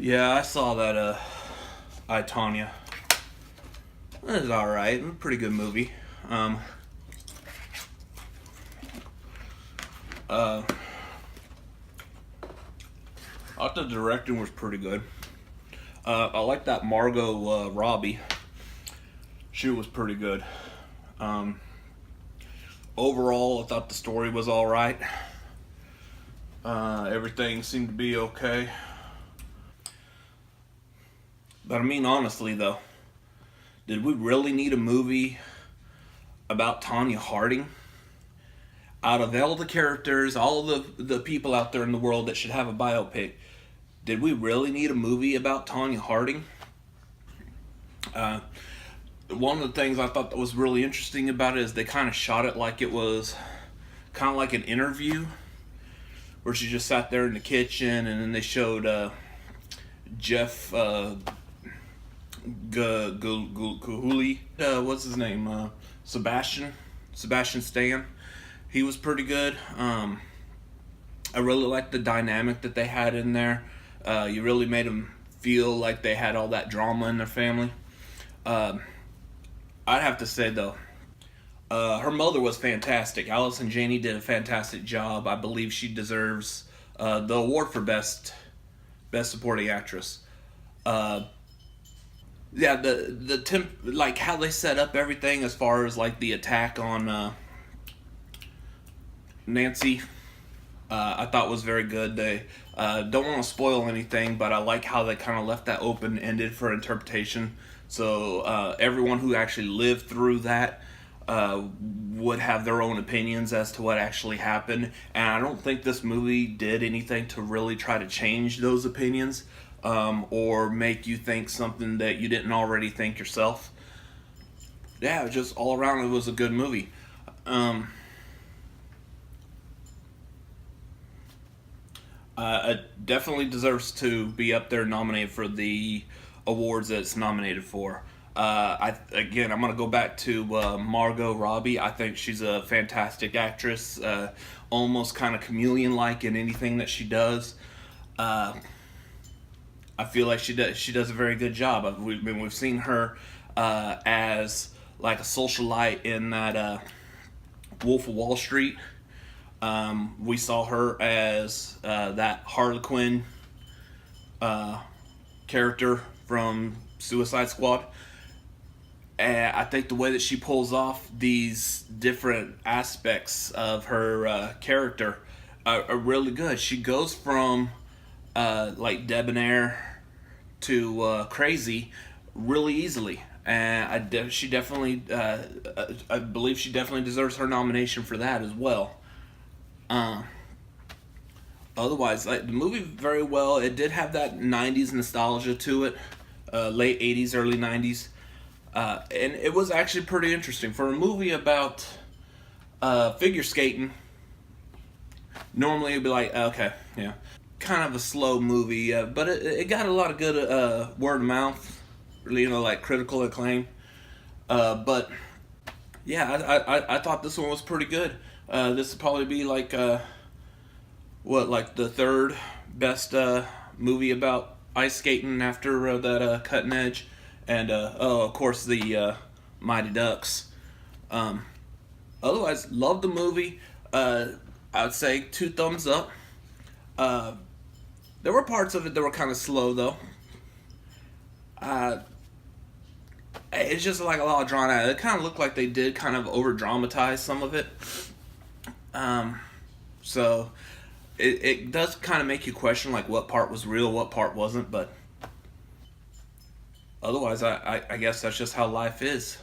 Yeah, I saw that. Tonya. It was all right. Pretty good movie. Um, uh, I thought the directing was pretty good. I like that Margot Robbie. She was pretty good. Um, Overall, I thought the story was all right. Everything seemed to be okay. But I mean, honestly, though, did we really need a movie about Tonya Harding? Out of all the characters, all of the people out there in the world that should have a biopic, did we really need a movie about Tonya Harding? One of the things I thought that was really interesting about it is they kind of shot it like it was kind of like an interview where she just sat there in the kitchen, and then they showed Jeff Gahuli, what's his name? Sebastian Stan. He was pretty good. I really liked the dynamic that they had in there. You really made them feel like they had all that drama in their family. I'd have to say, though, her mother was fantastic. Allison Janney did a fantastic job. I believe she deserves the award for best supporting actress. Yeah, like how they set up everything as far as like the attack on Nancy, I thought was very good. They don't want to spoil anything, but I like how they kind of left that open-ended for interpretation. So everyone who actually lived through that would have their own opinions as to what actually happened. And I don't think this movie did anything to really try to change those opinions or make you think something that you didn't already think yourself. Yeah, just all around it was a good movie. It definitely deserves to be up there nominated for the awards that it's nominated for. I'm going to go back to Margot Robbie. I think she's a fantastic actress, almost kind of chameleon-like in anything that she does. I feel like she does a very good job. We've seen her as like a socialite in that Wolf of Wall Street. We saw her as that Harlequin character from Suicide Squad. And I think the way that she pulls off these different aspects of her character are really good. She goes from like debonair to crazy really easily. And I believe she definitely deserves her nomination for that as well. Otherwise, like, the movie very well. It did have that '90s nostalgia to it, late '80s, early '90s, and it was actually pretty interesting for a movie about figure skating. Normally, it'd be like, okay, yeah, kind of a slow movie, but it got a lot of good word of mouth, like critical acclaim. But yeah, I thought this one was pretty good. This would probably be like like the third best movie about ice skating after that Cutting Edge, and of course the Mighty Ducks. Otherwise, love the movie. I would say 2 thumbs up. There were parts of it that were kind of slow though. It's just like a lot of drawn out. It kind of looked like they did kind of over dramatize some of it. So it does kind of make you question like what part was real, what part wasn't, but otherwise I guess that's just how life is.